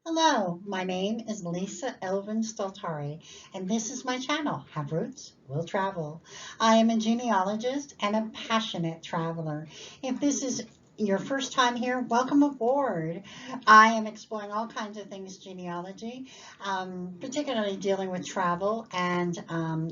Hello, my name is Lisa Elvin Staltari, and this is my channel, Have Roots, Will Travel. I am a genealogist and a passionate traveler. If this is your first time here, welcome aboard. I am exploring all kinds of things genealogy, particularly dealing with travel and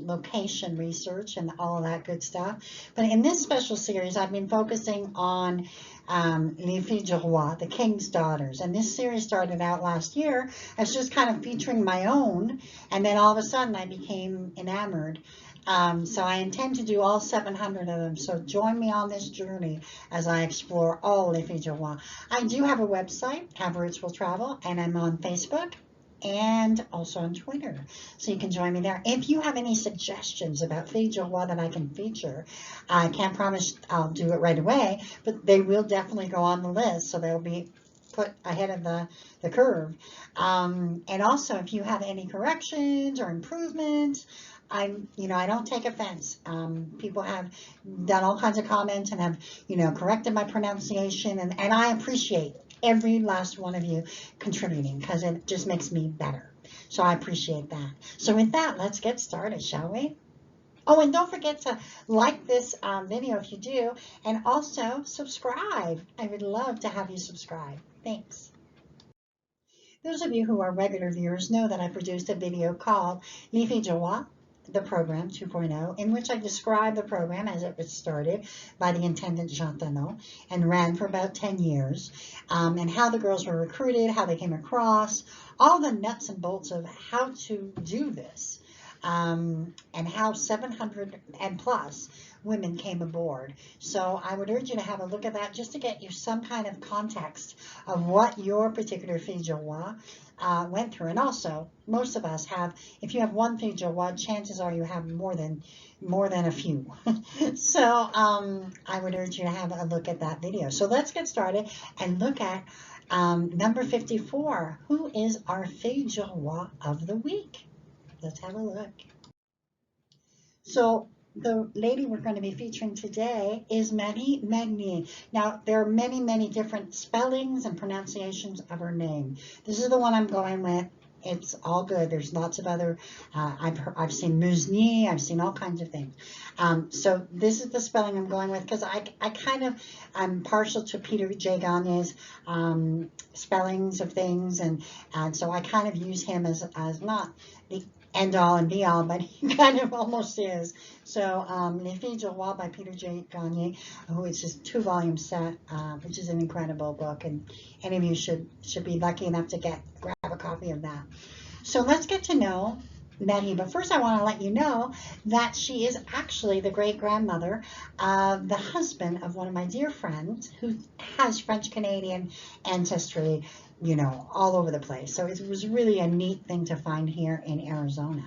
location research and all of that good stuff. But in this special series, I've been focusing on Les Filles du Roi, the King's Daughters. And this series started out last year as just kind of featuring my own, and then all of a sudden I became enamored. So I intend to do all 700 of them. So join me on this journey as I explore all Les Filles du Roi. I do have a website, Have Roots Will Travel, and I'm on Facebook and also on Twitter. So you can join me there. If you have any suggestions about Filles du Roi that I can feature, I can't promise I'll do it right away, but they will definitely go on the list. So they'll be put ahead of the curve. And also, if you have any corrections or improvements, I don't take offense. People have done all kinds of comments and have, corrected my pronunciation, and I appreciate every last one of you contributing because it just makes me better. So I appreciate that. So with that, let's get started, shall we? Oh, and don't forget to like this video if you do, and also subscribe. I would love to have you subscribe. Thanks. Those of you who are regular viewers know that I produced a video called Les Filles du Roi, the program 2.0, in which I describe the program as it was started by the intendant Jean Thanon and ran for about 10 years, and how the girls were recruited, how they came across, all the nuts and bolts of how to do this, and how 700 and plus women came aboard. So I would urge you to have a look at that just to get you some kind of context of what your particular Filles du Roi went through. And also, most of us have, if you have one Filles du Roi, chances are you have more than a few. So I would urge you to have a look at that video. So let's get started and look at number 54. Who is our Filles du Roi of the week? Let's have a look. So the lady we're going to be featuring today is Marie Magnier. Now, there are many, many different spellings and pronunciations of her name. This is the one I'm going with. It's all good. There's lots of other, I've seen Magnier, I've seen all kinds of things. So this is the spelling I'm going with because I'm partial to Peter J. Gagne's spellings of things, and so I kind of use him as not the end all and be all, but he kind of almost is. So Les Filles du Roi by Peter J. Gagne, who is just 2-volume set, which is an incredible book, and any of you should be lucky enough to grab a copy of that. So let's get to know Marie, but first I want to let you know that she is actually the great-grandmother of the husband of one of my dear friends who has French-Canadian ancestry, all over the place. So it was really a neat thing to find here in Arizona.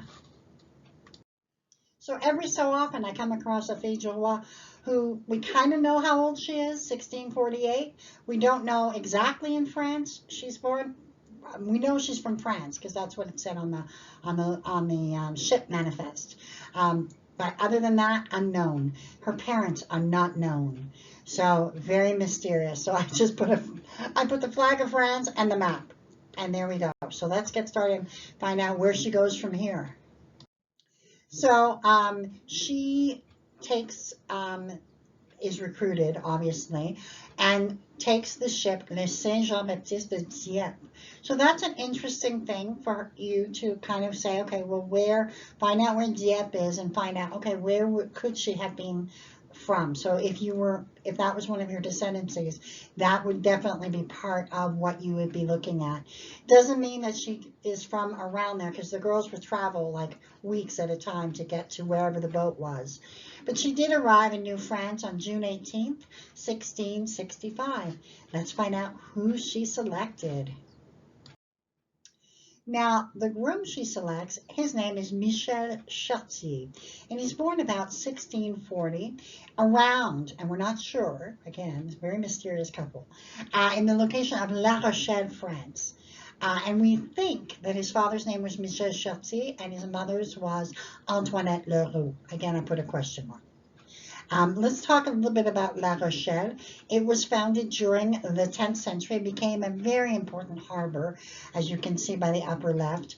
So every so often I come across a Filles du Roi who we kind of know how old she is, 1648. We don't know exactly in France she's born. We know she's from France because that's what it said on the ship manifest. But other than that, unknown. Her parents are not known. So very mysterious. So I just I put the flag of France and the map. And there we go. So let's get started and find out where she goes from here. So she is recruited, obviously, and takes the ship Le Saint-Jean-Baptiste de Dieppe. So that's an interesting thing for you to kind of say, okay, well, find out where Dieppe is and find out, okay, where could she have been from? So if that was one of your descendancies, that would definitely be part of what you would be looking at. Doesn't mean that she is from around there because the girls would travel like weeks at a time to get to wherever the boat was. But she did arrive in New France on June 18th, 1665. Let's find out who she selected. Now, the groom she selects, his name is Michel Chartiers, and he's born about 1640, around, and we're not sure, again, it's a very mysterious couple, in the location of La Rochelle, France. And we think that his father's name was Michel Chartier and his mother's was Antoinette Leroux. Again, I put a question mark. Let's talk a little bit about La Rochelle. It was founded during the 10th century, became a very important harbor, as you can see by the upper left,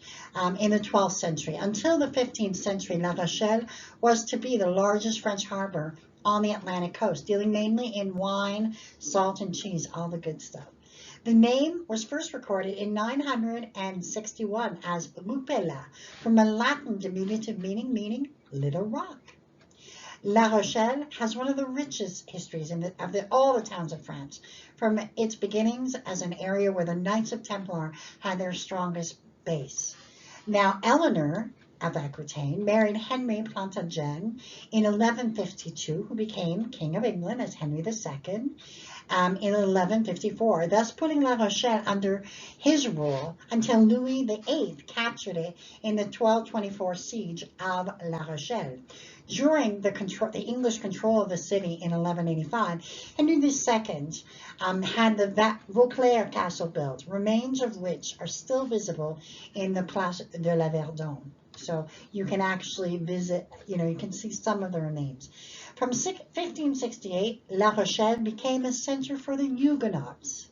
in the 12th century. Until the 15th century, La Rochelle was to be the largest French harbor on the Atlantic coast, dealing mainly in wine, salt, and cheese, all the good stuff. The name was first recorded in 961 as Lupella, from a Latin diminutive meaning little rock. La Rochelle has one of the richest histories of all the towns of France, from its beginnings as an area where the Knights of Templar had their strongest base. Now, Eleanor of Aquitaine married Henry Plantagenet in 1152, who became King of England as Henry II. In 1154, thus putting La Rochelle under his rule until Louis VIII captured it in the 1224 siege of La Rochelle. During the English control of the city in 1185, Henry II had the Vauclair castle built, remains of which are still visible in the Place de la Verdun. So you can actually visit, you can see some of the remains. From 1568, La Rochelle became a center for the Huguenots.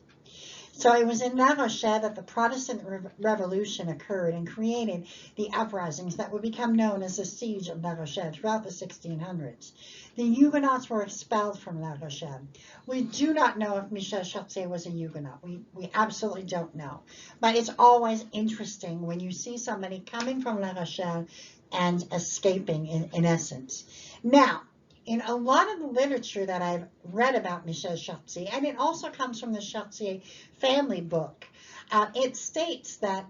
So it was in La Rochelle that the Protestant Revolution occurred and created the uprisings that would become known as the Siege of La Rochelle throughout the 1600s. The Huguenots were expelled from La Rochelle. We do not know if Michel Chartiers was a Huguenot. We absolutely don't know. But it's always interesting when you see somebody coming from La Rochelle and escaping in essence. Now, in a lot of the literature that I've read about Michel Chartiers, and it also comes from the Chartier family book, it states that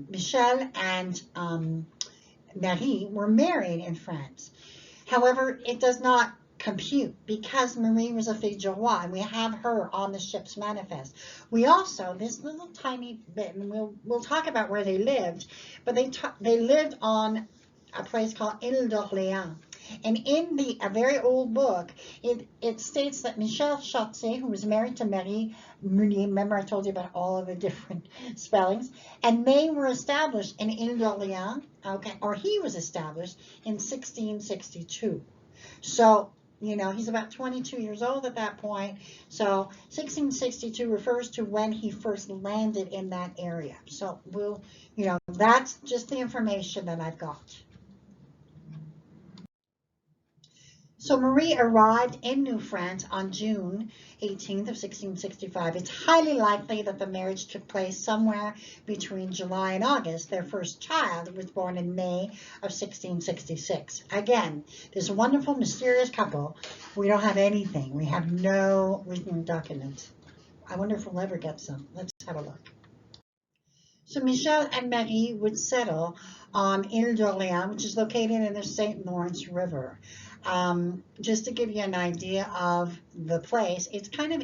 Michel and Marie were married in France. However, it does not compute because Marie was a fille du roi, and we have her on the ship's manifest. We also, this little tiny bit, and we'll talk about where they lived, but they lived on a place called Ile d'Orléans. And in a very old book, it states that Michel Chartier, who was married to Marie Munier, remember I told you about all of the different spellings, and they were established in Ile d'Orléans, okay, or he was established in 1662. So, he's about 22 years old at that point. So 1662 refers to when he first landed in that area. So that's just the information that I've got. So Marie arrived in New France on June 18th of 1665. It's highly likely that the marriage took place somewhere between July and August. Their first child was born in May of 1666. Again, this wonderful, mysterious couple, we don't have anything. We have no written documents. I wonder if we'll ever get some. Let's have a look. So Michel and Marie would settle on Ile d'Orléans, which is located in the St. Lawrence River. Just to give you an idea of the place, it's kind of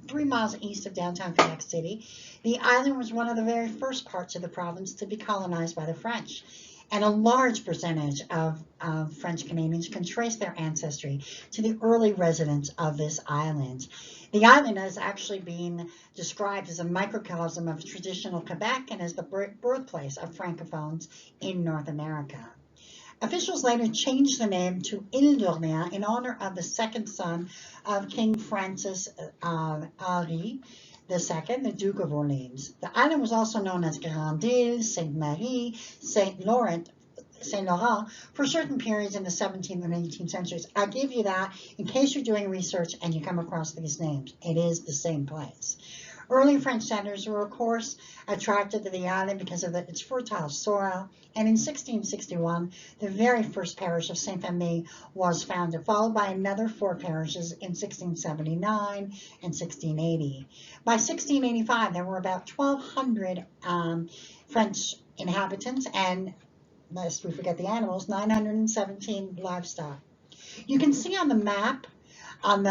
3 miles east of downtown Quebec City. The island was one of the very first parts of the province to be colonized by the French. And a large percentage of French Canadians can trace their ancestry to the early residents of this island. The island has actually been described as a microcosm of traditional Quebec and as the birthplace of Francophones in North America. Officials later changed the name to Ile d'Orléans in honor of the second son of King Francis Henri II, the Duke of Orleans. The island was also known as Grande Ile, Sainte Marie, Saint Laurent for certain periods in the 17th and 18th centuries. I give you that in case you're doing research and you come across these names. It is the same place. Early French settlers were, of course, attracted to the island because of its fertile soil, and in 1661, the very first parish of Saint-Famille was founded, followed by another 4 parishes in 1679 and 1680. By 1685, there were about 1,200 French inhabitants, and lest we forget the animals, 917 livestock. You can see on the map, on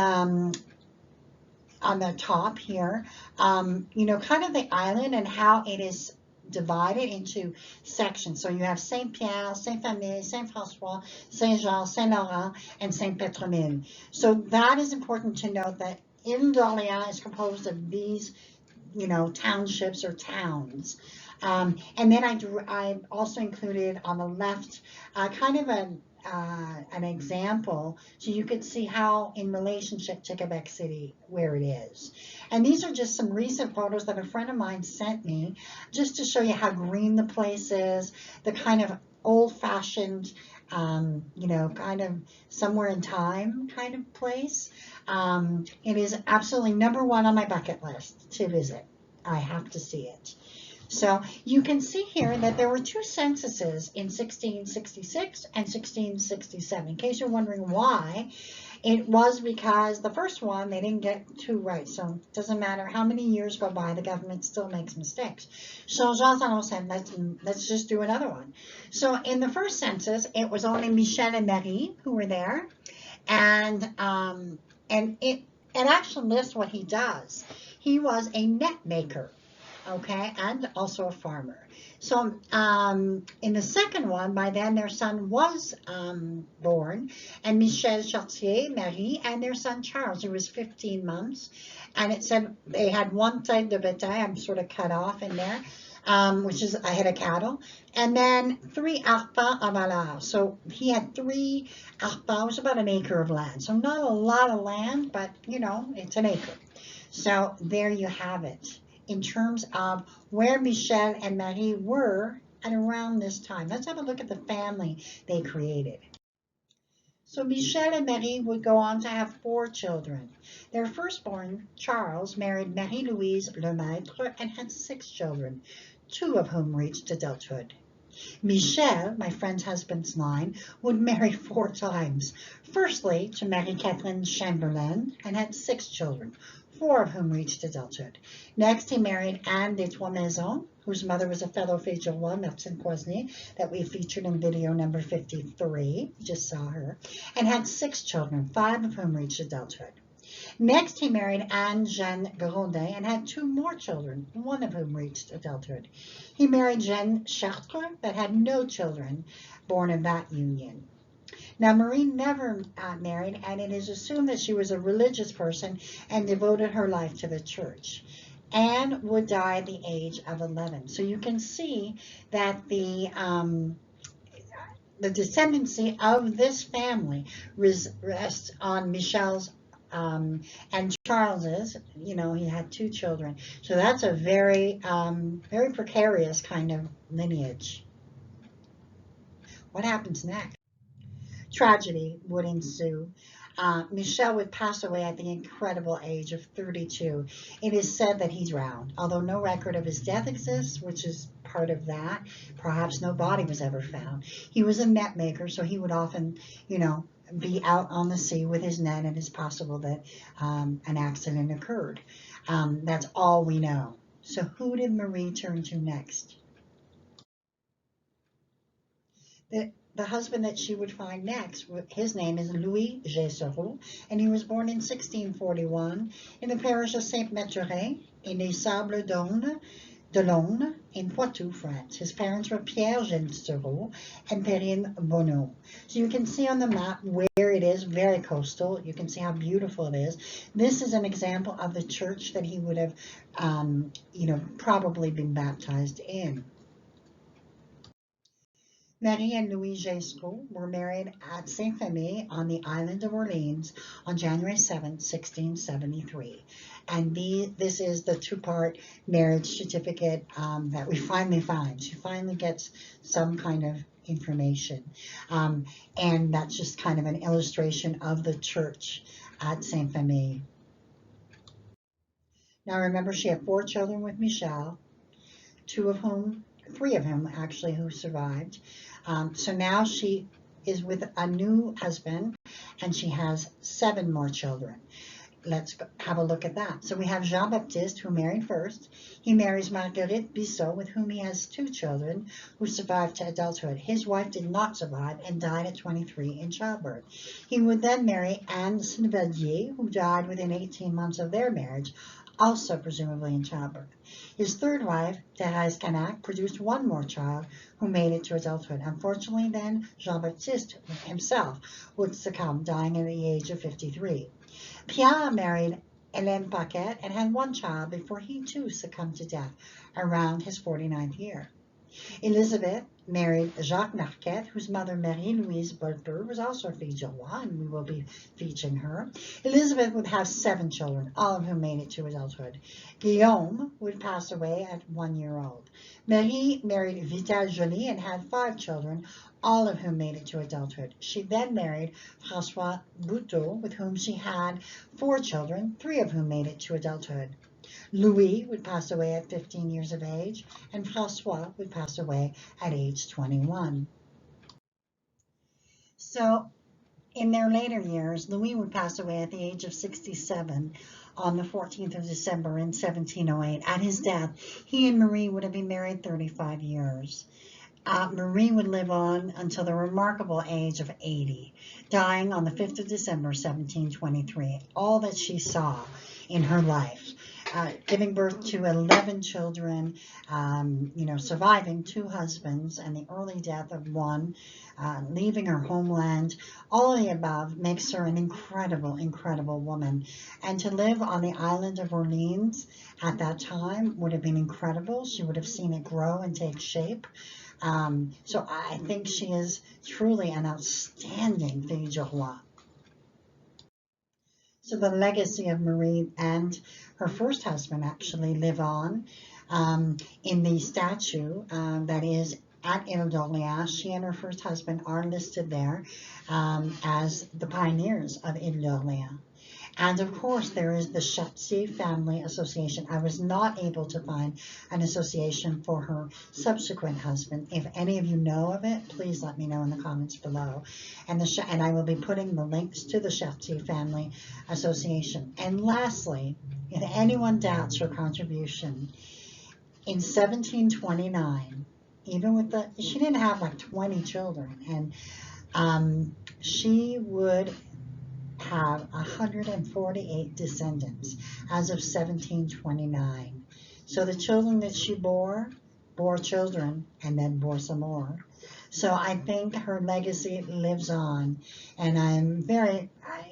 the top here, kind of the island and how it is divided into sections. So you have Saint-Pierre, Saint-Famille, Saint-François, Saint-Jean, Saint-Laurent, and Saint-Pétronille. So that is important to note that Ile d'Orléans is composed of these, townships or towns. And then I also included on the left kind of an example so you could see how in relationship to Quebec City where it is. And these are just some recent photos that a friend of mine sent me just to show you how green the place is, the kind of old-fashioned, kind of somewhere in time kind of place. It is absolutely number one on my bucket list to visit. I have to see it. So you can see here that there were two censuses in 1666 and 1667. In case you're wondering why, it was because the first one, they didn't get two right. So it doesn't matter how many years go by, the government still makes mistakes. So Jean Talon said, let's just do another one. So in the first census, it was only Michel and Marie who were there. And it actually lists what he does. He was a net maker. Okay, and also a farmer. So in the second one, by then their son was born, and Michel Chartiers, Marie, and their son Charles, who was 15 months. And it said they had one tête de bétail, I'm sort of cut off in there, which is a head of cattle, and then 3 arpents à valeur. So he had 3 arpents, about an acre of land. So not a lot of land, but it's an acre. So there you have it. In terms of where Michel and Marie were at around this time. Let's have a look at the family they created. So Michel and Marie would go on to have 4 children. Their firstborn, Charles, married Marie-Louise Lemaitre and had 6 children, 2 of whom reached adulthood. Michel, my friend's husband's line, would marry 4 times. Firstly, to Marie-Catherine Chamberlain and had 6 children, 4 of whom reached adulthood. Next, he married Anne des Trois Maisons, whose mother was a fellow Fille du Roi, Martine Coisny, that we featured in video number 53. You just saw her. And had 6 children, 5 of whom reached adulthood. Next, he married Anne-Jeanne Grondin and had 2 more children, 1 of whom reached adulthood. He married Jeanne Chartres, but had no children born of that union. Now, Marie never married, and it is assumed that she was a religious person and devoted her life to the church. Anne would die at the age of 11. So you can see that the descendancy of this family rests on Michel's and Charles's. He had 2 children. So that's a very, very precarious kind of lineage. What happens next? Tragedy would ensue. Michel would pass away at the incredible age of 32. It is said that he drowned, although no record of his death exists, which is part of that. Perhaps no body was ever found. He was a net maker, so he would often, be out on the sea with his net, and it's possible that an accident occurred. That's all we know. So who did Marie turn to next? The husband that she would find next, his name is Louis Gessereau, and he was born in 1641 in the parish of Saint-Mathurin in les Sables d'Olonne in Poitou, France. His parents were Pierre Gessereau and Perrine Bonneau. So you can see on the map where it is, very coastal. You can see how beautiful it is. This is an example of the church that he would have, probably been baptized in. Marie and Louis Gessereau were married at Saint-Famille on the island of Orleans on January 7, 1673. And this is the 2-part marriage certificate that we finally find. She finally gets some kind of information. And that's just kind of an illustration of the church at Saint-Famille. Now remember, she had 4 children with Michel, 3 of whom actually who survived. So now she is with a new husband, and she has 7 more children. Let's have a look at that. So we have Jean-Baptiste, who married first. He marries Marguerite Bissot, with whom he has 2 children who survived to adulthood. His wife did not survive and died at 23 in childbirth. He would then marry Anne Snevadier, who died within 18 months of their marriage, also presumably in childbirth. His 3rd wife, Thérèse Canac, produced 1 more child who made it to adulthood. Unfortunately, then, Jean-Baptiste himself would succumb, dying at the age of 53. Pierre married Hélène Paquette and had 1 child before he too succumbed to death around his 49th year. Elizabeth married Jacques Marquette, whose mother, Marie-Louise Bolter, was also a fille du roi, and we will be featuring her. Elizabeth would have 7 children, all of whom made it to adulthood. Guillaume would pass away at 1 year old. Marie married Vital Joly and had 5 children, all of whom made it to adulthood. She then married François Bouteau, with whom she had 4 children, 3 of whom made it to adulthood. Louis would pass away at 15 years of age, and Francois would pass away at age 21. So, in their later years, Louis would pass away at the age of 67 on the 14th of December in 1708. At his death, he and Marie would have been married 35 years. Marie would live on until the remarkable age of 80, dying on the 5th of December, 1723. All that she saw in her life, giving birth to 11 children, surviving 2 husbands and the early death of one, leaving her homeland, all of the above makes her an incredible, incredible woman. And to live on the island of Orleans at that time would have been incredible. She would have seen it grow and take shape. So I think she is truly an outstanding fille du roi. So the legacy of Marie and her first husband actually live on in the statue that is at Ile d'Orléans. She and her first husband are listed there as the pioneers of Ile d'Orléans. And of course, there is the Chartiers Family Association. I was not able to find an association for her subsequent husband. If any of you know of it, please let me know in the comments below. And I will be putting the links to the Chartiers Family Association. And lastly, if anyone doubts her contribution, in 1729, even with she didn't have like 20 children, and she would have 148 descendants as of 1729. So the children that she bore children and then bore some more. So I think her legacy lives on, and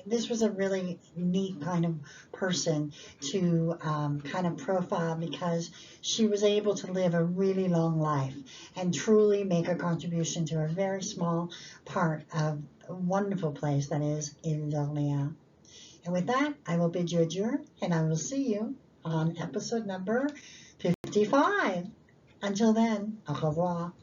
this was a really neat kind of person to kind of profile, because she was able to live a really long life and truly make a contribution to a very small part of a wonderful place that is Ile d'Orléans. And with that, I will bid you adieu, and I will see you on episode number 55. Until then, au revoir.